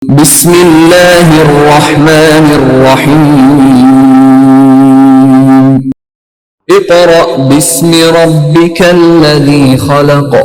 बिस्मिल्लाहिर्रहमानिर्रहीम। Iqra बिस्मि रब्बिकल्लज़ी ख़लक़।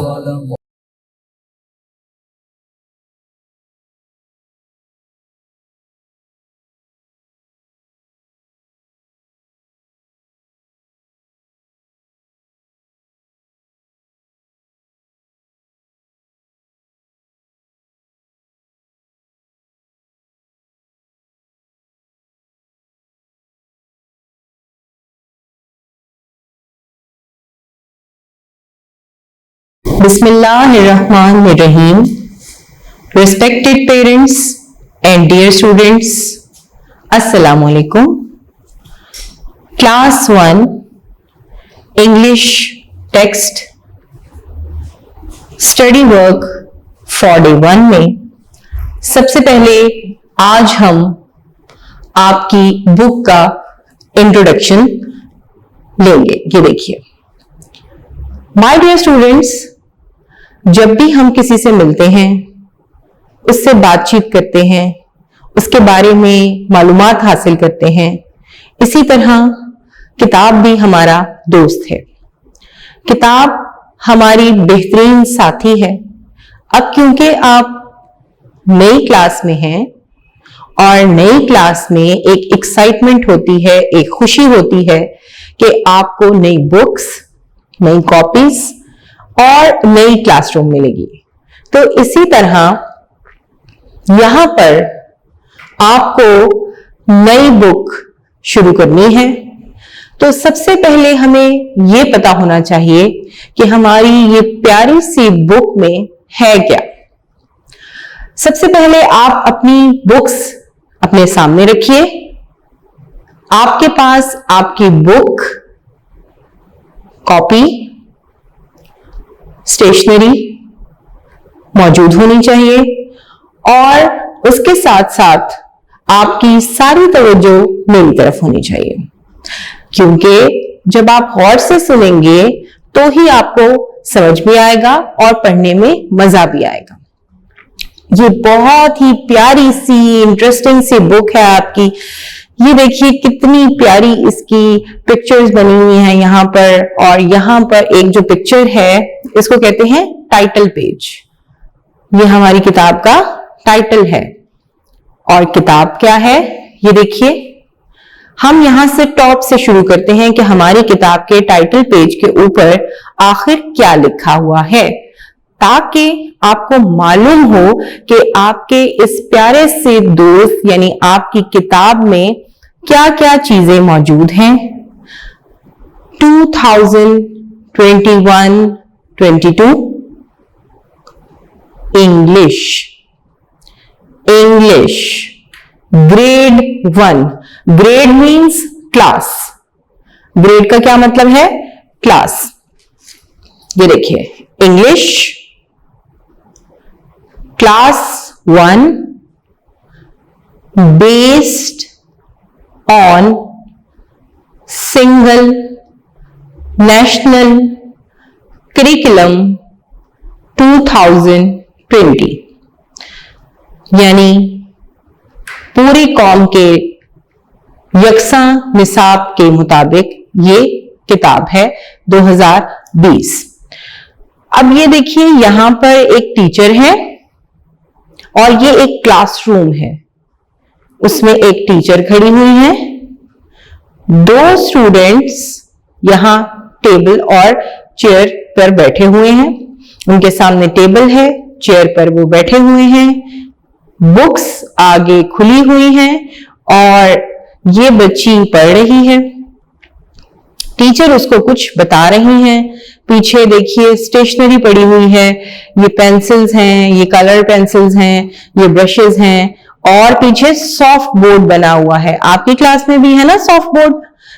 Bismillahirrahmanirrahim. Respected parents and dear students, Assalamu alaikum. Class 1 English text study work for day 1 में सबसे पहले आज हम आपकी बुक का इंट्रोडक्शन लेंगे। ये देखिए, माय डियर स्टूडेंट्स, जब भी हम किसी से मिलते हैं, उससे बातचीत करते हैं, उसके बारे में मालूमात हासिल करते हैं, इसी तरह किताब भी हमारा दोस्त है। किताब हमारी बेहतरीन साथी है। अब क्योंकि आप नई क्लास में हैं और नई क्लास में एक एक्साइटमेंट होती है, एक खुशी होती है कि आपको नई बुक्स, नई कॉपीज और नई क्लासरूम मिलेगी। तो इसी तरह यहां पर आपको नई बुक शुरू करनी है। तो सबसे पहले हमें यह पता होना चाहिए कि हमारी ये प्यारी सी बुक में है क्या। सबसे पहले आप अपनी बुक्स अपने सामने रखिए। आपके पास आपकी बुक, कॉपी, स्टेशनरी मौजूद होनी चाहिए और उसके साथ साथ आपकी सारी तवज्जो मेरी तरफ होनी चाहिए, क्योंकि जब आप गौर से सुनेंगे तो ही आपको समझ भी आएगा और पढ़ने में मजा भी आएगा। ये बहुत ही प्यारी सी इंटरेस्टिंग सी बुक है आपकी। ये देखिए कितनी प्यारी इसकी पिक्चर्स बनी हुई हैं यहाँ पर, और यहाँ पर एक जो पिक्चर है इसको कहते हैं टाइटल पेज। ये हमारी किताब का टाइटल है। और किताब क्या है ये देखिए, हम यहां से टॉप से शुरू करते हैं कि हमारी किताब के टाइटल पेज के ऊपर आखिर क्या लिखा हुआ है, ताकि आपको मालूम हो कि आपके इस प्यारे से दोस्त यानी आपकी किताब में क्या क्या चीजें मौजूद हैं। 2021-22 English grade 1। Grade means class. Grade का क्या मतलब है? क्लास। ये देखिए, English class 1 based on single national curriculum 2020, यानी पूरी कौम के यकसा निसाब के मुताबिक ये किताब है 2020। अब ये देखिए, यहां पर एक टीचर है और ये एक क्लासरूम है, उसमें एक टीचर खड़ी हुई है। 2 स्टूडेंट्स यहां टेबल और चेयर पर बैठे हुए हैं। उनके सामने टेबल है, चेयर पर वो बैठे हुए हैं, बुक्स आगे खुली हुई हैं और ये बच्ची पढ़ रही है। टीचर उसको कुछ बता रही हैं। पीछे देखिए स्टेशनरी पड़ी हुई है, ये पेंसिल्स हैं, ये कलर पेंसिल्स हैं, ये ब्रशेस हैं और पीछे सॉफ्ट बोर्ड बना हुआ है। आपकी क्लास में भी है ना सॉफ्ट बोर्ड।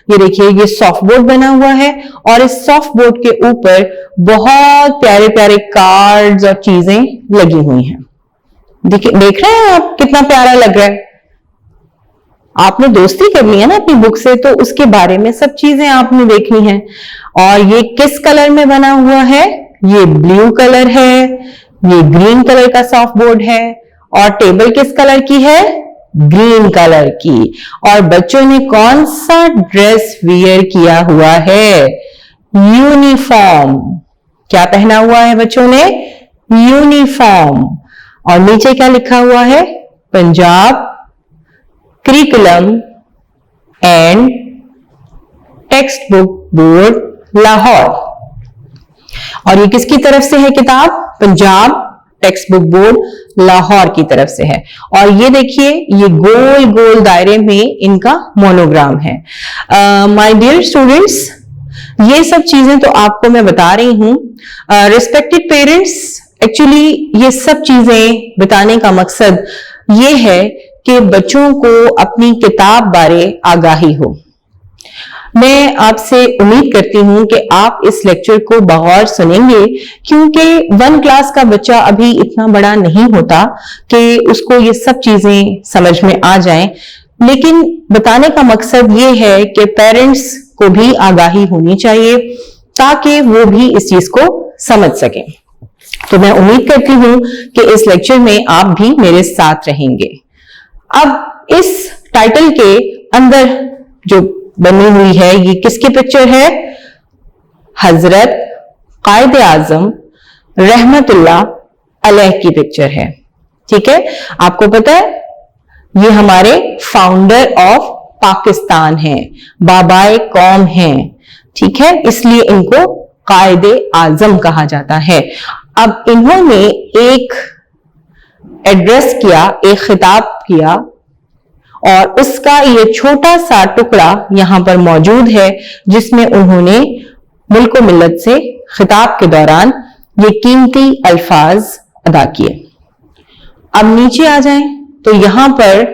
ये देखिए, ये सॉफ्ट बोर्ड बना हुआ है और इस सॉफ्ट बोर्ड के ऊपर बहुत प्यारे प्यारे कार्ड्स और चीजें लगी हुई हैं। देख रहे हैं आप कितना प्यारा लग रहा है। आपने दोस्ती करनी है ना अपनी बुक से, तो उसके बारे में सब चीजें आपने देखनी है। और ये किस कलर में बना हुआ है? ये ब्लू कलर है, ये ग्रीन कलर का सॉफ्ट बोर्ड है और टेबल किस कलर की है? ग्रीन कलर की। और बच्चों ने कौन सा ड्रेस वियर किया हुआ है? यूनिफॉर्म। क्या पहना हुआ है बच्चों ने? यूनिफॉर्म। और नीचे क्या लिखा हुआ है? Punjab curriculum and text book board Lahore. और ये किसकी तरफ से है किताब? Punjab text book board Lahore की तरफ से है। और ये देखिए, ये गोल गोल दायरे में इनका मोनोग्राम है। माय डियर स्टूडेंट्स, ये सब चीजें तो आपको मैं बता रही हूं। रिस्पेक्टेड पेरेंट्स, एक्चुअली ये सब चीजें बताने का मकसद ये है कि बच्चों को अपनी किताब बारे आगाही हो। मैं आपसे उम्मीद करती हूं कि आप इस लेक्चर को बगौर सुनेंगे, क्योंकि 1 क्लास का बच्चा अभी इतना बड़ा नहीं होता कि उसको ये सब चीजें समझ में आ जाएं। लेकिन बताने का मकसद ये है कि पेरेंट्स को भी आगाही होनी चाहिए ताकि वो भी इस चीज को समझ सकें। तो मैं उम्मीद करती हूं कि इस लेक्चर में आप भी मेरे साथ रहेंगे। अब इस टाइटल के अंदर जो बनी हुई है, ये किसकी पिक्चर है? हजरत कायद आजम रहमतुल्लाह अलैह की पिक्चर है। ठीक है, आपको पता है ये हमारे फाउंडर ऑफ पाकिस्तान हैं, बाबाए कौम हैं। ठीक है, इसलिए इनको कायद आजम कहा जाता है। अब इन्होंने एक एड्रेस किया, एक खिताब किया, और उसका ये छोटा सा टुकड़ा यहां पर मौजूद है, जिसमें उन्होंने मुल्क मिल्लत से खिताब के दौरान ये कीमती अल्फाज अदा किए। अब नीचे आ जाएं तो यहां पर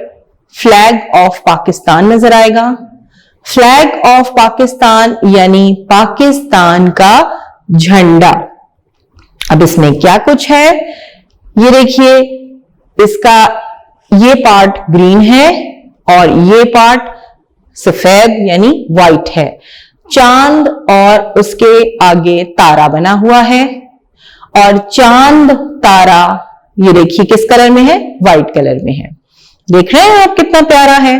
फ्लैग ऑफ पाकिस्तान नजर आएगा। फ्लैग ऑफ पाकिस्तान यानी पाकिस्तान का झंडा। अब इसमें क्या कुछ है, ये देखिए, इसका ये पार्ट ग्रीन है और ये पार्ट सफेद यानी व्हाइट है। चांद और उसके आगे तारा बना हुआ है, और चांद तारा ये देखिए किस कलर में है? व्हाइट कलर में है। देख रहे हैं आप कितना प्यारा है?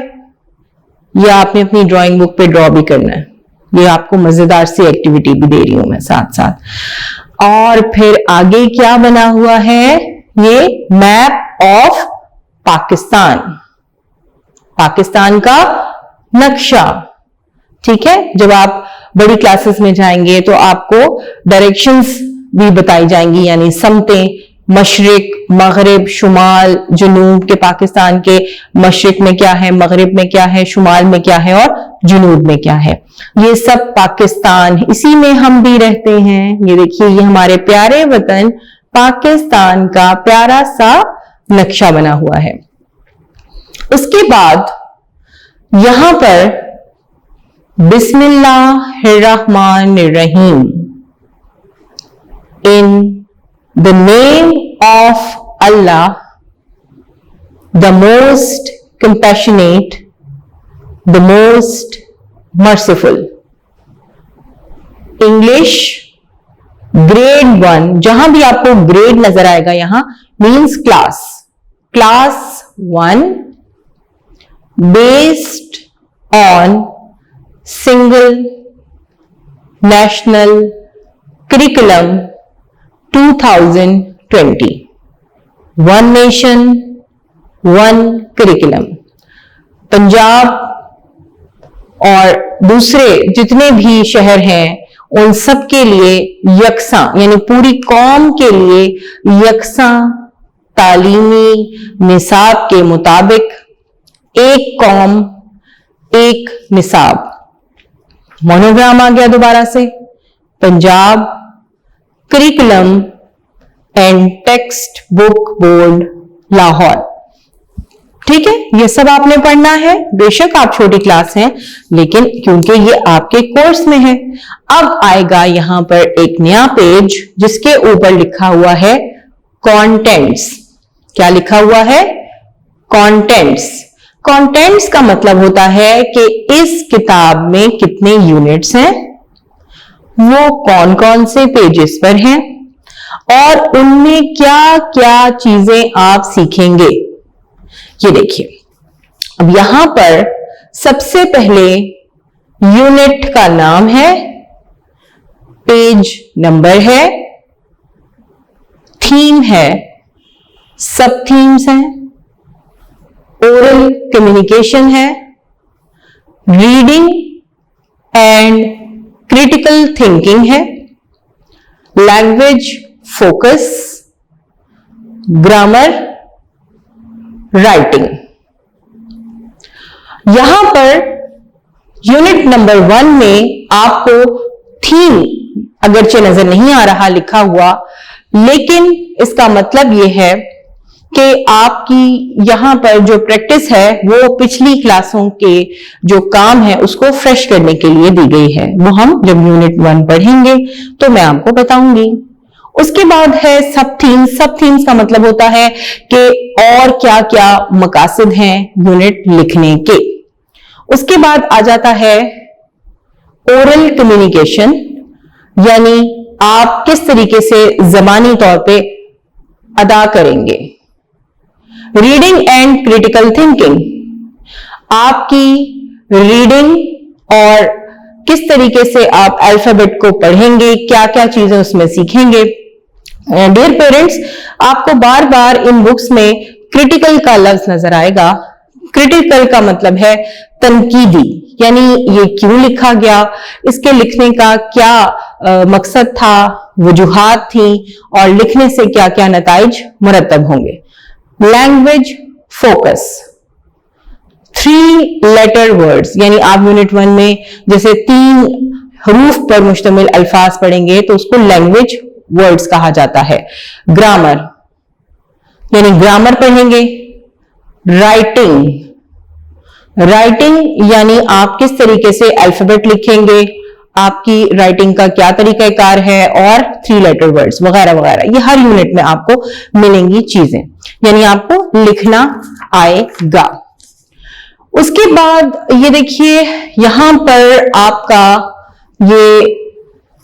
ये आपने अपनी ड्राइंग बुक पे ड्रॉ भी करना है। ये आपको मजेदार सी एक्टिविटी भी दे रही हूं मैं साथ साथ। और फिर आगे क्या बना हुआ है? ये मैप ऑफ पाकिस्तान, पाकिस्तान का नक्शा। ठीक है, जब आप बड़ी क्लासेस में जाएंगे तो आपको डायरेक्शंस भी बताई जाएंगी, यानी समतें, मशरिक, मगरिब, शुमाल, जुनूब के पाकिस्तान के मशरिक में क्या है, मगरिब में क्या है, शुमाल में क्या है और जुनूब में क्या है। ये सब पाकिस्तान, इसी में हम भी रहते हैं। ये देखिए, ये हमारे प्यारे वतन पाकिस्तान का प्यारा सा नक्शा बना हुआ है। उसके बाद यहां पर बिस्मिल्लाहिर्रहमानिर्रहीम, in the name of Allah the most compassionate the most merciful. English grade 1, जहां भी आपको ग्रेड नजर आएगा यहां means class 1 based on single national curriculum 2020, 1 nation 1 curriculum. Punjab और दूसरे जितने भी शहर हैं उन सब के लिए यकसां, यानी पूरी कौम के लिए यकसां तालीमी निसाब के मुताबिक एक कौम एक निसाब। मोनोग्राम आ गया दोबारा से, Punjab curriculum and text book board Lahore. ठीक है, ये सब आपने पढ़ना है। बेशक आप छोटी क्लास हैं, लेकिन क्योंकि ये आपके कोर्स में है। अब आएगा यहां पर एक नया पेज जिसके ऊपर लिखा हुआ है कंटेंट्स। क्या लिखा हुआ है? कंटेंट्स। कंटेंट्स का मतलब होता है कि इस किताब में कितने यूनिट्स हैं, वो कौन कौन से पेजेस पर हैं, और उनमें क्या क्या चीजें आप सीखेंगे। ये देखिए, अब यहां पर सबसे पहले यूनिट का नाम है, पेज नंबर है, थीम है, सब थीम्स हैं, ओरल कम्युनिकेशन है, रीडिंग एंड क्रिटिकल थिंकिंग है, लैंग्वेज फोकस, ग्रामर, राइटिंग। यहां पर यूनिट नंबर 1 में आपको थीम अगरचे नजर नहीं आ रहा लिखा हुआ, लेकिन इसका मतलब यह है कि आपकी यहां पर जो प्रैक्टिस है वो पिछली क्लासों के जो काम है उसको फ्रेश करने के लिए दी गई है। वो हम जब यूनिट 1 पढ़ेंगे तो मैं आपको बताऊंगी। उसके बाद है सब थीम्स। सब थीम्स का मतलब होता है कि और क्या क्या मकासद हैं यूनिट लिखने के। उसके बाद आ जाता है ओरल कम्युनिकेशन, यानी आप किस तरीके से जबानी तौर पे अदा करेंगे। रीडिंग एंड क्रिटिकल थिंकिंग, आपकी रीडिंग और किस तरीके से आप अल्फाबेट को पढ़ेंगे, क्या क्या चीजें उसमें सीखेंगे। डियर पेरेंट्स, आपको बार बार इन बुक्स में क्रिटिकल का लफ्ज नजर आएगा। क्रिटिकल का मतलब है तनकीदी, यानी ये क्यों लिखा गया, इसके लिखने का क्या मकसद था, वजूहात थी और लिखने से क्या क्या नताइज मुरतब होंगे। लैंग्वेज फोकस, 3 लेटर वर्ड्स, यानी आप यूनिट 1 में जैसे 3 हरूफ पर मुश्तमिल अल्फाज पढ़ेंगे तो उसको लैंग्वेज वर्ड्स कहा जाता है। ग्रामर, यानी ग्रामर पढ़ेंगे। राइटिंग, राइटिंग यानी आप किस तरीके से अल्फाबेट लिखेंगे, आपकी राइटिंग का क्या तरीकाकार है, और 3 लेटर वर्ड्स वगैरह वगैरह, ये हर यूनिट में आपको मिलेंगी चीजें, यानी आपको लिखना आएगा। उसके बाद ये देखिए, यहां पर आपका ये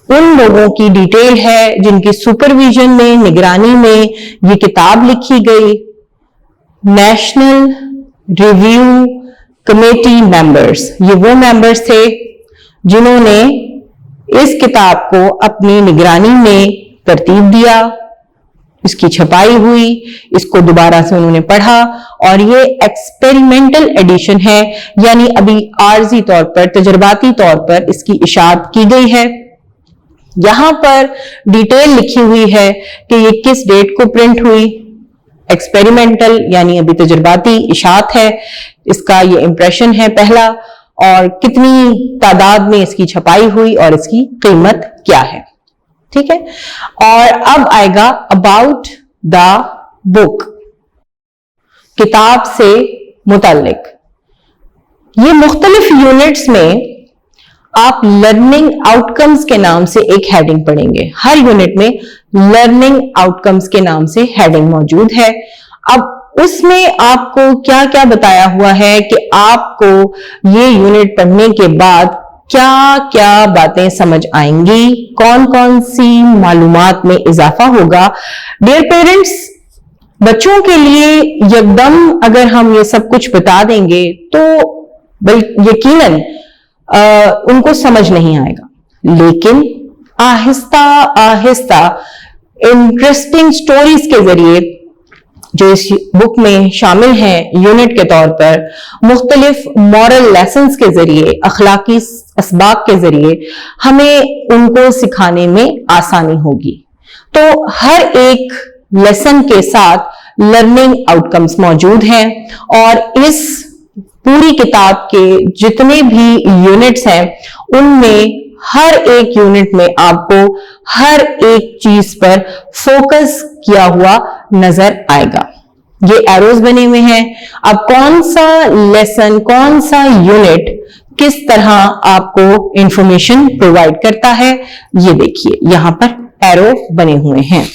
उन लोगों की डिटेल है जिनकी सुपरविजन में, निगरानी में ये किताब लिखी गई। नेशनल रिव्यू कमेटी मेंबर्स, ये वो मेंबर्स थे जिन्होंने इस किताब को अपनी निगरानी में तरतीब दिया, इसकी छपाई हुई, इसको दोबारा से उन्होंने पढ़ा, और ये एक्सपेरिमेंटल एडिशन है, यानी अभी आर्जी तौर पर, तजर्बाती तौर पर इसकी इशाअत की गई है। यहां पर डिटेल लिखी हुई है कि ये किस डेट को प्रिंट हुई। एक्सपेरिमेंटल यानी अभी तजर्बाती इशाअत है, इसका ये इंप्रेशन है पहला, और कितनी तादाद में इसकी छपाई हुई और इसकी कीमत क्या है। ठीक है, और अब आएगा अबाउट द बुक, किताब से मुताल्लिक। ये मुख्तलिफ यूनिट्स में आप लर्निंग आउटकम्स के नाम से एक हेडिंग पढ़ेंगे। हर यूनिट में लर्निंग आउटकम्स के नाम से हेडिंग मौजूद है। अब उसमें आपको क्या क्या बताया हुआ है कि आपको ये यूनिट पढ़ने के बाद क्या क्या बातें समझ आएंगी, कौन कौन सी मालूमात में इजाफा होगा। डियर पेरेंट्स, बच्चों के लिए यकदम अगर हम ये सब कुछ बता देंगे तो यकीनन उनको समझ नहीं आएगा, लेकिन आहिस्ता आहिस्ता इंटरेस्टिंग स्टोरीज के जरिए जो इस बुक में शामिल हैं यूनिट के तौर पर, मुख्तलिफ मॉरल लेसन्स के जरिए, अखलाकी असबाक के जरिए हमें उनको सिखाने में आसानी होगी। तो हर एक लेसन के साथ लर्निंग आउटकम्स मौजूद हैं, और इस पूरी किताब के जितने भी यूनिट्स हैं उनमें हर एक यूनिट में आपको हर एक चीज पर फोकस किया हुआ नजर आएगा। ये एरोज बने हुए हैं। अब कौन सा लेसन, कौन सा यूनिट किस तरह आपको इंफॉर्मेशन प्रोवाइड करता है, ये देखिए यहां पर एरो बने हुए हैं।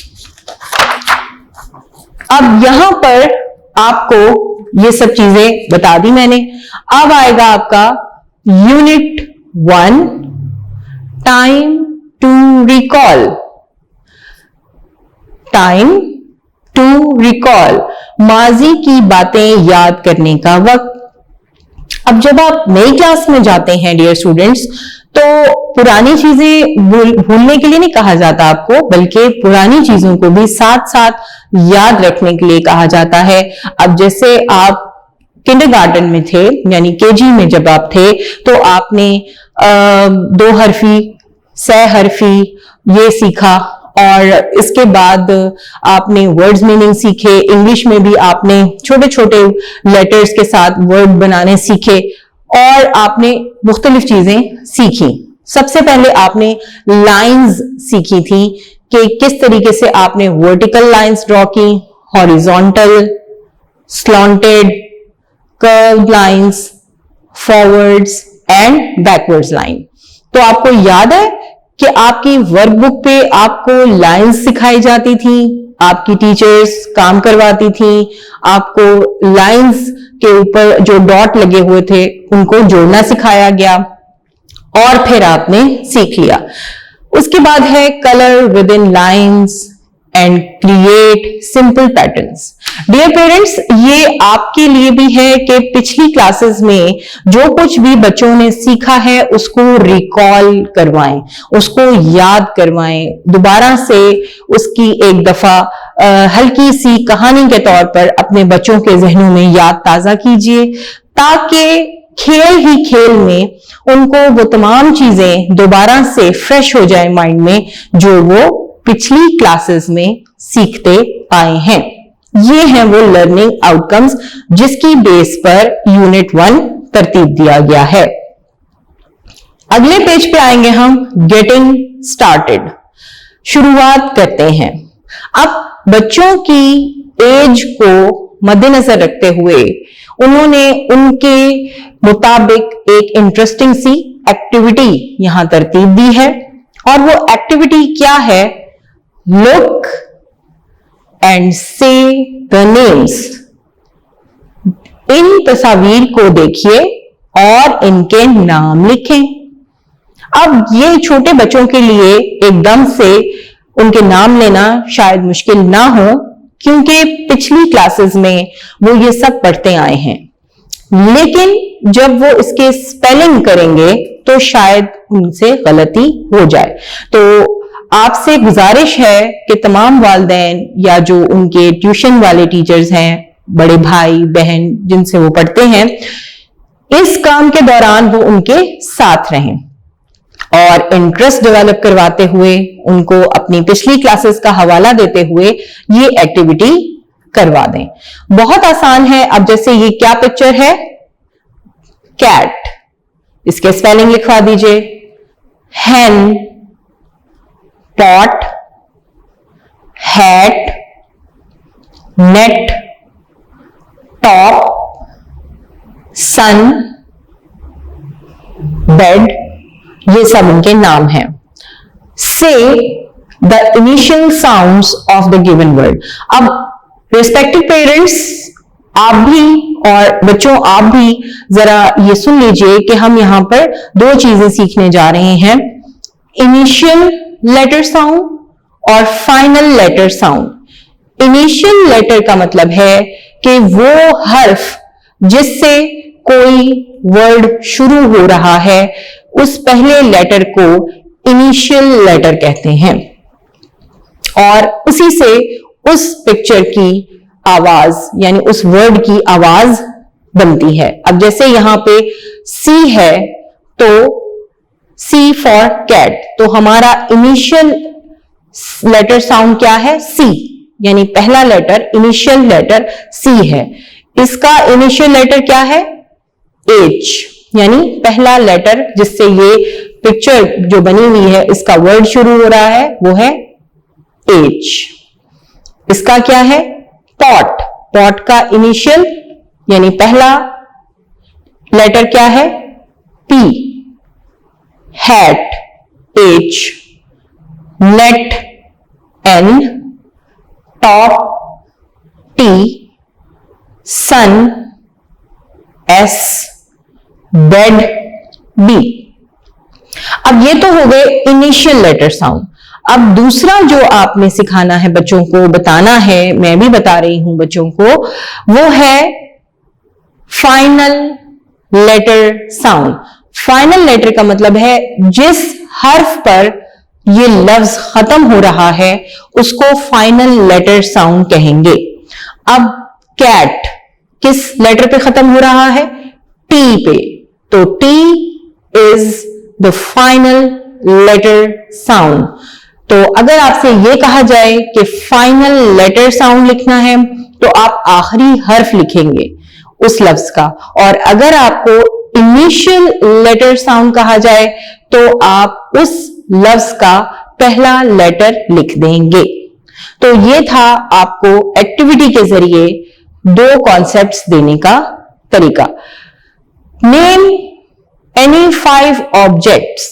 अब यहां पर आपको ये सब चीजें बता दी मैंने। अब आएगा आपका unit 1, time to recall. Time to recall, माजी की बातें याद करने का वक्त। अब जब आप नई क्लास में जाते हैं डियर स्टूडेंट्स, तो पुरानी चीजें भूलने के लिए नहीं कहा जाता आपको, बल्कि पुरानी चीजों को भी साथ साथ याद रखने के लिए कहा जाता है। अब जैसे आप किंडरगार्टन में थे, यानी केजी में जब आप थे, तो आपने दो हरफी, सह हरफी ये सीखा, और इसके बाद आपने वर्ड्स मीनिंग सीखे। इंग्लिश में भी आपने छोटे छोटे लेटर्स के साथ वर्ड बनाने सीखे, और आपने मुख्तलिफ चीजें सीखी। सबसे पहले आपने लाइंस सीखी थी कि किस तरीके से आपने वर्टिकल लाइंस ड्रॉ की, horizontal, slanted, curved lines, forwards and backwards line. तो आपको याद है कि आपकी वर्कबुक पे आपको लाइंस सिखाई जाती थी, आपकी टीचर्स काम करवाती थी, आपको लाइंस के ऊपर जो डॉट लगे हुए थे उनको जोड़ना सिखाया गया, और फिर आपने सीख लिया। उसके बाद है colour within lines and create simple patterns. Dear parents, ये आपके लिए भी है कि पिछली क्लासेस में जो कुछ भी बच्चों ने सीखा है उसको रिकॉल करवाएं, उसको याद करवाएं, दोबारा से उसकी एक दफा हल्की सी कहानी के तौर पर अपने बच्चों के जहनों में याद ताजा कीजिए, ताकि खेल ही खेल में उनको वो तमाम चीजें दोबारा से फ्रेश हो जाए माइंड में, जो वो पिछली क्लासेस में सीखते आए हैं। ये हैं वो लर्निंग आउटकम्स जिसकी बेस पर यूनिट 1 तरतीब दिया गया है। अगले पेज पे आएंगे हम, गेटिंग स्टार्टेड। शुरुआत करते हैं। अब बच्चों की एज को मद्देनजर रखते हुए उन्होंने उनके मुताबिक एक इंटरेस्टिंग सी एक्टिविटी यहां तरतीब दी है, और वो एक्टिविटी क्या है? लुक एंड से द नेम्स। इन तस्वीर को देखिए और इनके नाम लिखें। अब ये छोटे बच्चों के लिए एकदम से उनके नाम लेना शायद मुश्किल ना हो, क्योंकि पिछली क्लासेस में वो ये सब पढ़ते आए हैं, लेकिन जब वो इसके स्पेलिंग करेंगे तो शायद उनसे गलती हो जाए। तो आपसे गुजारिश है कि तमाम वालिदैन या जो उनके ट्यूशन वाले टीचर्स हैं, बड़े भाई बहन जिनसे वो पढ़ते हैं, इस काम के दौरान वो उनके साथ रहें और इंटरेस्ट डेवलप करवाते हुए उनको अपनी पिछली क्लासेस का हवाला देते हुए ये एक्टिविटी करवा दें। बहुत आसान है। अब जैसे ये क्या पिक्चर है? कैट, इसके स्पेलिंग लिखवा दीजिए। हैन, पॉट, हैट, नेट, टॉप, सन, बेड, ये सब उनके नाम हैं। से the initial sounds of the given word. अब रिस्पेक्टिव पेरेंट्स, आप भी और बच्चों आप भी जरा ये सुन लीजिए कि हम यहां पर दो चीजें सीखने जा रहे हैं, इनिशियल लेटर साउंड और final letter sound. Initial letter का मतलब है कि वो हर्फ जिससे कोई वर्ड शुरू हो रहा है, उस पहले लेटर को इनिशियल लेटर कहते हैं, और उसी से उस पिक्चर की आवाज यानी उस वर्ड की आवाज बनती है। अब जैसे यहां पे सी है तो सी फॉर कैट, तो हमारा इनिशियल लेटर साउंड क्या है? सी, यानी पहला लेटर, इनिशियल लेटर सी है। इसका इनिशियल लेटर क्या है? एच, यानी पहला लेटर जिससे ये पिक्चर जो बनी हुई है इसका वर्ड शुरू हो रहा है वो है एच। इसका क्या है? पॉट, पॉट का इनिशियल यानी पहला लेटर क्या है? P. Hat, H, net, N, top, T, sun, S, bed, B. अब ये तो हो गए इनिशियल लेटर साउंड। अब दूसरा जो आपने सिखाना है बच्चों को, बताना है, मैं भी बता रही हूं बच्चों को, वो है final letter sound. Final letter का मतलब है जिस हर्फ पर ये लफ्ज खत्म हो रहा है उसको फाइनल लेटर साउंड कहेंगे। अब कैट किस लेटर पे खत्म हो रहा है? टी पे, तो T is the final letter sound. तो अगर आपसे यह कहा जाए कि फाइनल लेटर साउंड लिखना है तो आप आखिरी हर्फ लिखेंगे उस लफ्ज का, और अगर आपको इनिशियल लेटर साउंड कहा जाए तो आप उस लफ्ज का पहला लेटर लिख देंगे। तो ये था आपको एक्टिविटी के जरिए दो कॉन्सेप्ट्स देने का तरीका। Name any 5 objects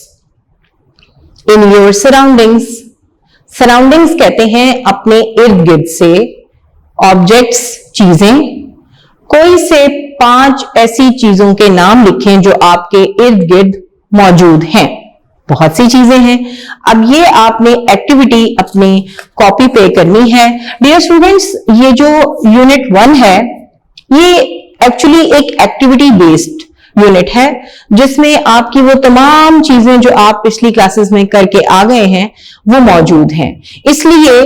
in your surroundings. Surroundings कहते हैं अपने इर्द गिर्द से ऑब्जेक्ट्स, चीजें। कोई से 5 ऐसी चीजों के नाम लिखें जो आपके इर्द गिर्द मौजूद हैं। बहुत सी चीजें हैं। अब ये आपने एक्टिविटी अपनी कॉपी पे करनी है। डियर स्टूडेंट्स, ये जो यूनिट 1 है ये एक्चुअली एक एक्टिविटी बेस्ड यूनिट है जिसमें आपकी वो तमाम चीजें जो आप पिछली क्लासेस में करके आ गए हैं वो मौजूद हैं। इसलिए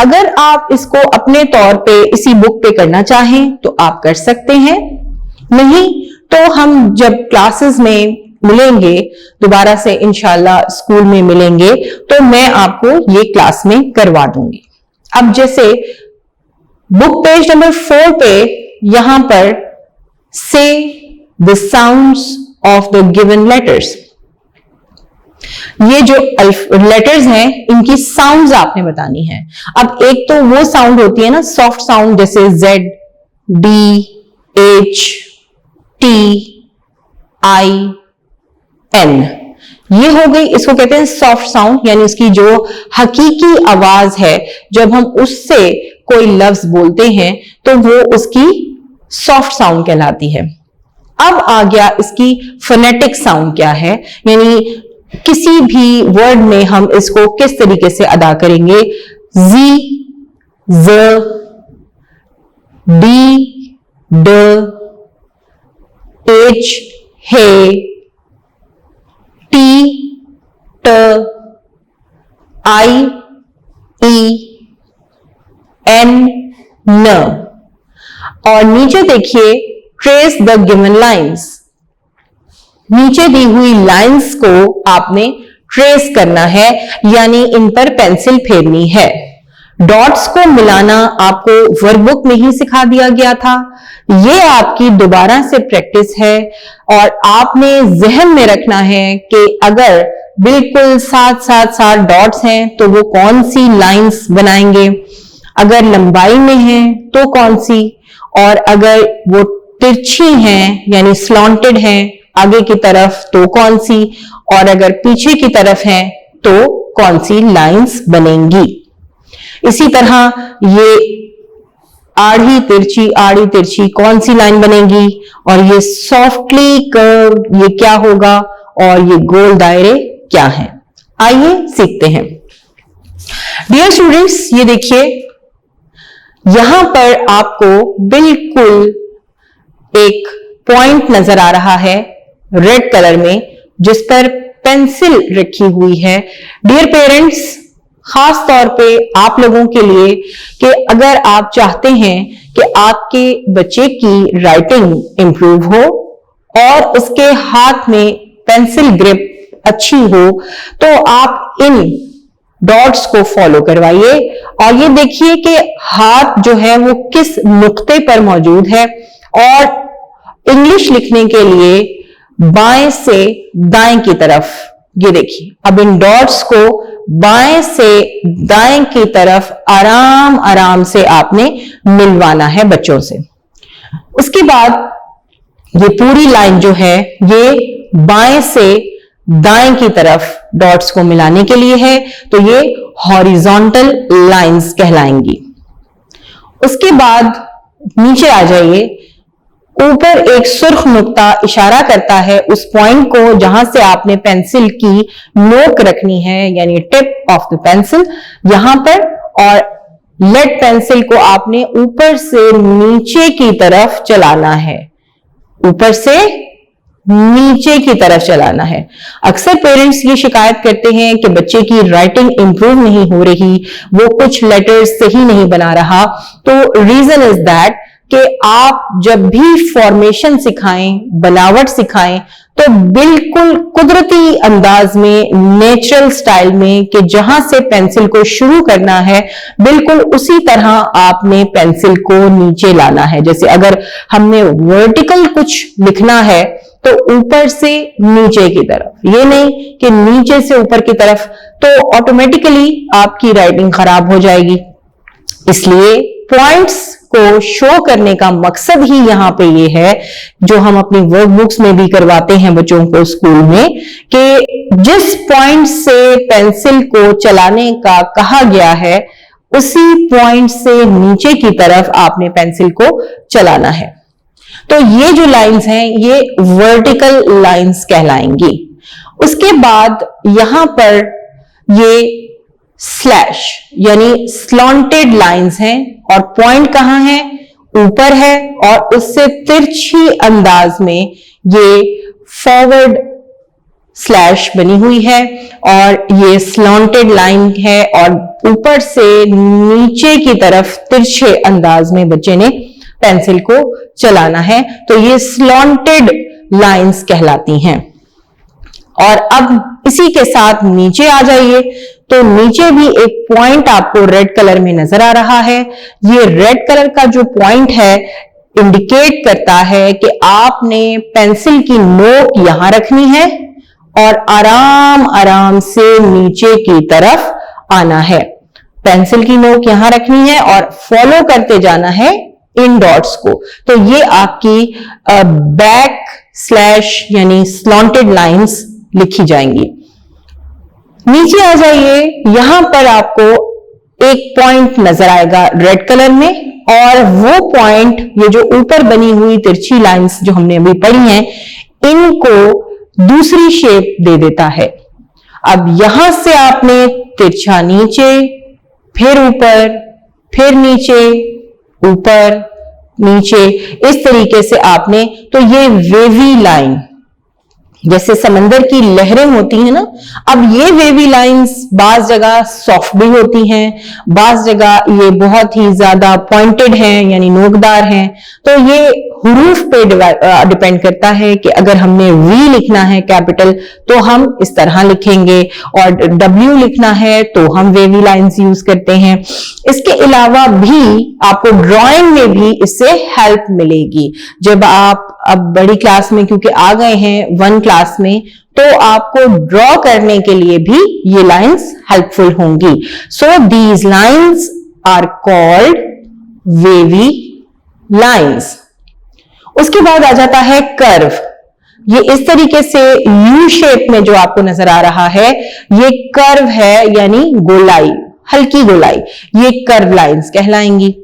अगर आप इसको अपने तौर पे इसी बुक पे करना चाहें तो आप कर सकते हैं, नहीं तो हम जब क्लासेस में मिलेंगे दोबारा से इंशाल्लाह स्कूल में मिलेंगे तो मैं आपको ये क्लास में करवा दूंगी। अब जैसे बुक पेज नंबर 4 पे यहां पर से the sounds of the given letters, ये जो लेटर्स हैं इनकी साउंड्स आपने बतानी है। अब एक तो वो साउंड होती है ना सॉफ्ट साउंड, जैसे Z, D, H, T, I, N, ये हो गई, इसको कहते हैं सॉफ्ट साउंड, यानी उसकी जो हकीकी आवाज है जब हम उससे कोई लफ्ज बोलते हैं तो वो उसकी सॉफ्ट साउंड कहलाती है। अब आ गया इसकी फोनेटिक साउंड क्या है, यानी किसी भी वर्ड में हम इसको किस तरीके से अदा करेंगे। Z, Z, D, D, H, hey, T, T, I, E, N, N। और नीचे देखिए ट्रेस द गिवन लाइंस, नीचे दी हुई लाइंस को आपने ट्रेस करना है, यानी इन पर पेंसिल फेरनी है। डॉट्स को मिलाना आपको वर्कबुक में ही सिखा दिया गया था, ये आपकी दोबारा से प्रैक्टिस है और आपने जहन में रखना है कि अगर बिल्कुल साथ साथ डॉट्स हैं तो वो कौन सी लाइंस बनाएंगे, अगर लंबाई में है तो कौन सी, और अगर वो तिरछी हैं यानी स्लॉन्टेड हैं आगे की तरफ तो कौन सी, और अगर पीछे की तरफ हैं तो कौन सी लाइंस बनेंगी। इसी तरह ये आड़ी तिरछी कौन सी लाइन बनेगी, और ये सॉफ्टली कर्व ये क्या होगा, और ये गोल दायरे क्या हैं। आइए सीखते हैं। डियर स्टूडेंट्स, ये देखिए यहां पर आपको बिल्कुल एक पॉइंट नजर आ रहा है रेड कलर में जिस पर पेंसिल रखी हुई है। डियर पेरेंट्स, खास तौर पे आप लोगों के लिए कि अगर आप चाहते हैं कि आपके बच्चे की राइटिंग इंप्रूव हो और उसके हाथ में पेंसिल ग्रिप अच्छी हो तो आप इन डॉट्स को फॉलो करवाइए और ये देखिए कि हाथ जो है वो किस नुक्ते पर मौजूद है, और इंग्लिश लिखने के लिए बाएं से दाएं की तरफ, ये देखिए अब इन डॉट्स को बाएं से दाएं की तरफ आराम आराम से आपने मिलवाना है बच्चों से। उसके बाद ये पूरी लाइन जो है ये बाएं से दाएं की तरफ डॉट्स को मिलाने के लिए है, तो ये हॉरिजॉन्टल लाइंस कहलाएंगी। उसके बाद नीचे आ जाइए, ऊपर एक सुर्ख नुक्ता इशारा करता है उस पॉइंट को जहां से आपने पेंसिल की नोक रखनी है, यानी टिप ऑफ द पेंसिल यहां पर, और लेड पेंसिल को आपने ऊपर से नीचे की तरफ चलाना है, ऊपर से नीचे की तरफ चलाना है। अक्सर पेरेंट्स ये शिकायत करते हैं कि बच्चे की राइटिंग इंप्रूव नहीं हो रही, वो कुछ लेटर्स सही नहीं बना रहा। तो रीजन इज दैट कि आप जब भी फॉर्मेशन सिखाएं, बनावट सिखाएं, तो बिल्कुल कुदरती अंदाज में, नेचुरल स्टाइल में, कि जहां से पेंसिल को शुरू करना है बिल्कुल उसी तरह आपने पेंसिल को नीचे लाना है। जैसे अगर हमने वर्टिकल कुछ लिखना है तो ऊपर से नीचे की तरफ, ये नहीं कि नीचे से ऊपर की तरफ, तो ऑटोमेटिकली आपकी राइटिंग खराब हो जाएगी। इसलिए पॉइंट्स को शो करने का मकसद ही यहां पे ये है, जो हम अपनी वर्कबुक्स में भी करवाते हैं बच्चों को स्कूल में, कि जिस पॉइंट से पेंसिल को चलाने का कहा गया है उसी पॉइंट से नीचे की तरफ आपने पेंसिल को चलाना है। तो ये जो लाइंस हैं ये वर्टिकल लाइंस कहलाएंगी। उसके बाद यहां पर ये स्लैश यानी स्लॉन्टेड लाइंस हैं, और पॉइंट कहां है? ऊपर है, और उससे तिरछी अंदाज में ये फॉरवर्ड स्लैश बनी हुई है, और ये स्लॉन्टेड लाइन है, और ऊपर से नीचे की तरफ तिरछे अंदाज में बच्चे ने पेंसिल को चलाना है। तो ये स्लॉन्टेड लाइंस कहलाती हैं। और अब इसी के साथ नीचे आ जाइए, तो नीचे भी एक पॉइंट आपको रेड कलर में नजर आ रहा है। ये रेड कलर का जो पॉइंट है इंडिकेट करता है कि आपने पेंसिल की नोक यहां रखनी है और आराम आराम से नीचे की तरफ आना है। पेंसिल की नोक यहां रखनी है और फॉलो करते जाना है इन डॉट्स को। तो ये आपकी बैक स्लैश यानी स्लॉन्टेड लाइंस लिखी जाएंगी। नीचे आ जाइए, यहां पर आपको एक पॉइंट नजर आएगा रेड कलर में, और वो पॉइंट ये जो ऊपर बनी हुई तिरछी लाइंस जो हमने अभी पढ़ी हैं, इनको दूसरी शेप दे देता है। अब यहां से आपने तिरछा नीचे, फिर ऊपर, फिर नीचे, ऊपर, नीचे, इस तरीके से आपने, तो ये वेवी लाइन जैसे समंदर की लहरें होती हैं ना, अब ये वेवी लाइंस बाज जगह सॉफ्ट भी होती हैं, बाज जगह ये बहुत ही ज्यादा पॉइंटेड हैं यानी नोकदार हैं। तो ये हुरूफ पे डिपेंड करता है कि अगर हमने वी लिखना है कैपिटल तो हम इस तरह लिखेंगे, और डब्ल्यू लिखना है तो हम वेवी लाइंस यूज करते हैं। इसके अलावा भी आपको ड्राइंग में भी इससे हेल्प मिलेगी। जब आप अब बड़ी क्लास में क्योंकि आ गए हैं 1 क्लास में, तो आपको ड्रॉ करने के लिए भी ये लाइंस हेल्पफुल होंगी। So these lines are called wavy lines. उसके बाद आ जाता है कर्व। ये इस तरीके से यू शेप में जो आपको नजर आ रहा है ये कर्व है यानी गोलाई, हल्की गोलाई, ये कर्व लाइंस कहलाएंगी।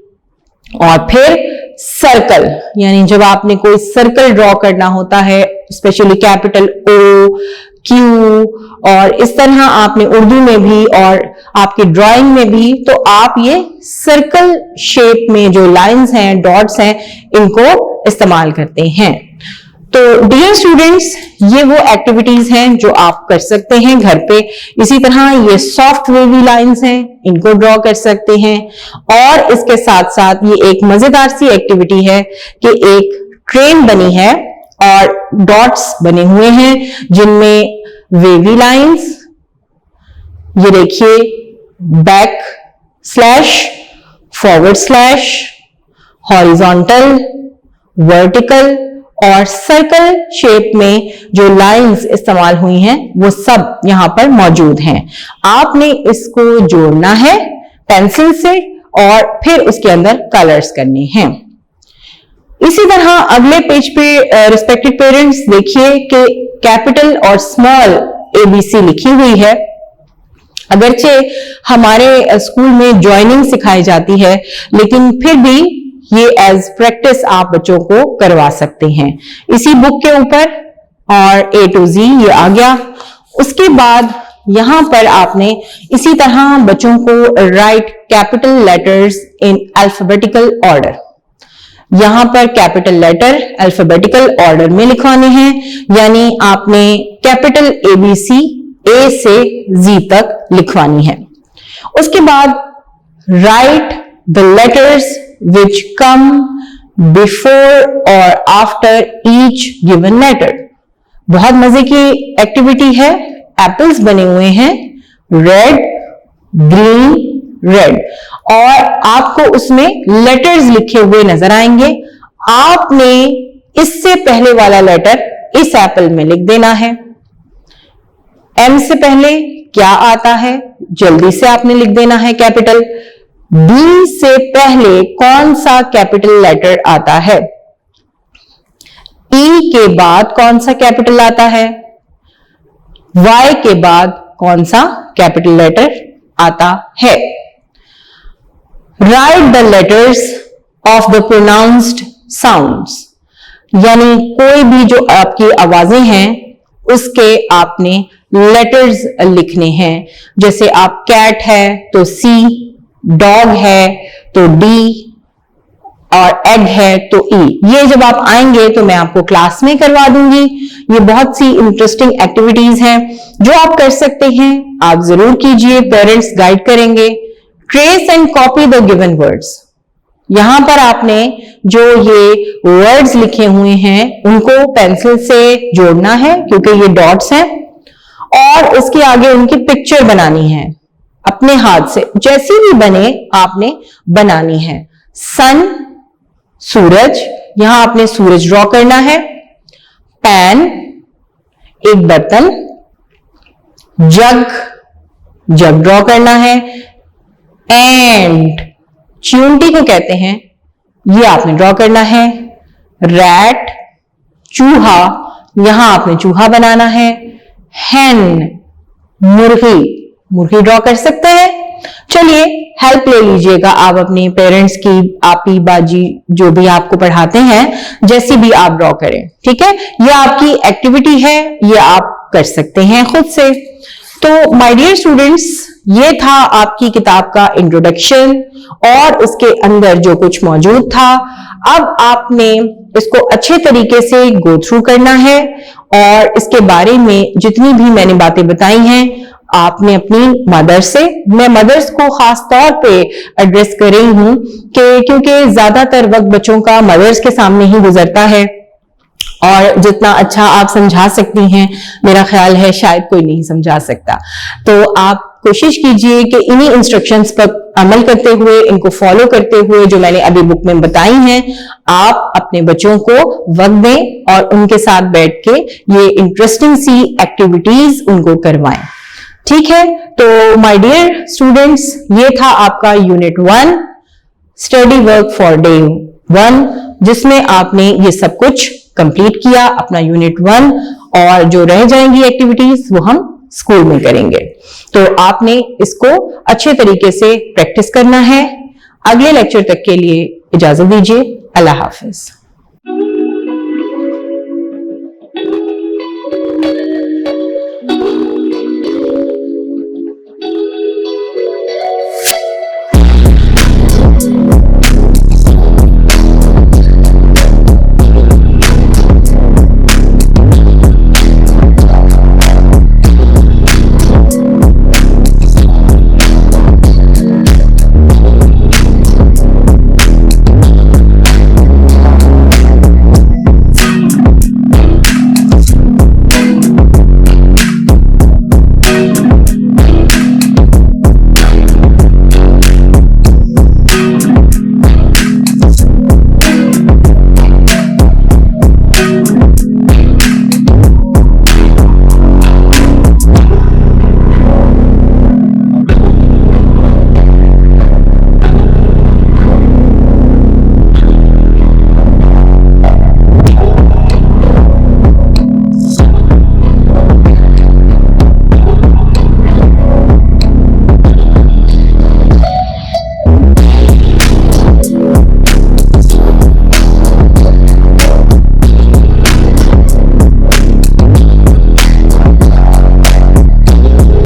और फिर सर्कल, यानी जब आपने कोई सर्कल ड्रॉ करना होता है, स्पेशली कैपिटल ओ, क्यू, और इस तरह आपने उर्दू में भी और आपकी ड्राइंग में भी, तो आप ये सर्कल शेप में जो लाइंस हैं, डॉट्स हैं, इनको इस्तेमाल करते हैं। तो डियर स्टूडेंट्स, ये वो एक्टिविटीज हैं जो आप कर सकते हैं घर पे। इसी तरह ये सॉफ्ट वेवी लाइंस हैं, इनको ड्रॉ कर सकते हैं। और इसके साथ साथ ये एक मजेदार सी एक्टिविटी है कि एक ट्रेन बनी है और डॉट्स बने हुए हैं जिनमें वेवी लाइंस, ये देखिए back slash, forward slash, horizontal, vertical और सर्कल शेप में जो लाइंस इस्तेमाल हुई हैं वो सब यहां पर मौजूद हैं। आपने इसको जोड़ना है पेंसिल से और फिर उसके अंदर कलर्स करने हैं। इसी तरह अगले पेज पे रिस्पेक्टेड पेरेंट्स देखिए कि कैपिटल और स्मॉल ABC लिखी हुई है। अगरचे हमारे स्कूल में ज्वाइनिंग सिखाई जाती है, लेकिन फिर भी ये एज प्रैक्टिस आप बच्चों को करवा सकते हैं इसी बुक के ऊपर। और A to Z ये आ गया। उसके बाद यहां पर आपने इसी तरह बच्चों को right capital letters in alphabetical order, यहां पर कैपिटल लेटर अल्फाबेटिकल ऑर्डर में लिखवाने हैं, यानी आपने कैपिटल ABC A से Z तक लिखवानी है। उसके बाद right the letters which come before और आफ्टर ईच गिवन लेटर। बहुत मजे की एक्टिविटी है। एप्पल्स बने हुए हैं रेड, ग्रीन, रेड, और आपको उसमें लेटर्स लिखे हुए नजर आएंगे। आपने इससे पहले वाला लेटर इस एप्पल में लिख देना है। M से पहले क्या आता है जल्दी से आपने लिख देना है कैपिटल। D से पहले कौन सा कैपिटल लेटर आता है, E के बाद कौन सा कैपिटल आता है, Y के बाद कौन सा कैपिटल लेटर आता है। Right the letters of the pronounced sounds, यानी कोई भी जो आपकी आवाजें हैं उसके आपने लेटर्स लिखने हैं। जैसे आप कैट है तो C, डॉग है तो D, और एग है तो E। ये जब आप आएंगे तो मैं आपको क्लास में करवा दूंगी। ये बहुत सी इंटरेस्टिंग एक्टिविटीज हैं जो आप कर सकते हैं, आप जरूर कीजिए, पेरेंट्स गाइड करेंगे। Trace and copy the given words, यहां पर आपने जो ये वर्ड्स लिखे हुए हैं उनको पेंसिल से जोड़ना है क्योंकि ये डॉट्स हैं, और उसके आगे उनकी पिक्चर बनानी है अपने हाथ से, जैसी भी बने आपने बनानी है। सन, सूरज, यहां आपने सूरज ड्रॉ करना है। पैन, एक बर्तन। जग, जग ड्रॉ करना है। एंड, चींटी को कहते हैं, ये आपने ड्रॉ करना है। रैट, चूहा, यहां आपने चूहा बनाना है। हैन, मुर्गी, मुर्गी ड्रॉ कर सकते हैं। चलिए हेल्प ले लीजिएगा आप अपने पेरेंट्स की, आपी बाजी जो भी आपको पढ़ाते हैं, जैसी भी आप ड्रॉ करें, ठीक है। ये आपकी एक्टिविटी है, ये आप कर सकते हैं खुद से। तो माय डियर स्टूडेंट्स, ये था आपकी किताब का इंट्रोडक्शन और उसके अंदर जो कुछ मौजूद था। अब आपने इसको अच्छे तरीके से गो थ्रू करना है और इसके बारे में जितनी भी मैंने बातें बताई हैं आपने अपनी मदर से, मैं मदर्स को खास तौर पे एड्रेस कर रही हूं कि क्योंकि ज्यादातर वक्त बच्चों का मदर्स के सामने ही गुजरता है और जितना अच्छा आप समझा सकती हैं मेरा ख्याल है शायद कोई नहीं समझा सकता। तो आप कोशिश कीजिए कि इन्हीं इंस्ट्रक्शंस पर अमल करते हुए, इनको फॉलो करते हुए जो मैंने अभी बुक में बताई हैं, आप अपने बच्चों को वक्त दें और उनके साथ बैठ के ये इंटरेस्टिंग सी एक्टिविटीज उनको करवाएं। ठीक है, तो माय डियर स्टूडेंट्स, ये था आपका unit 1 study work for day 1, जिसमें आपने ये सब कुछ कंप्लीट किया अपना यूनिट 1, और जो रह जाएंगी एक्टिविटीज वो हम स्कूल में करेंगे। तो आपने इसको अच्छे तरीके से प्रैक्टिस करना है। अगले लेक्चर तक के लिए इजाजत दीजिए। अल्लाह हाफिज।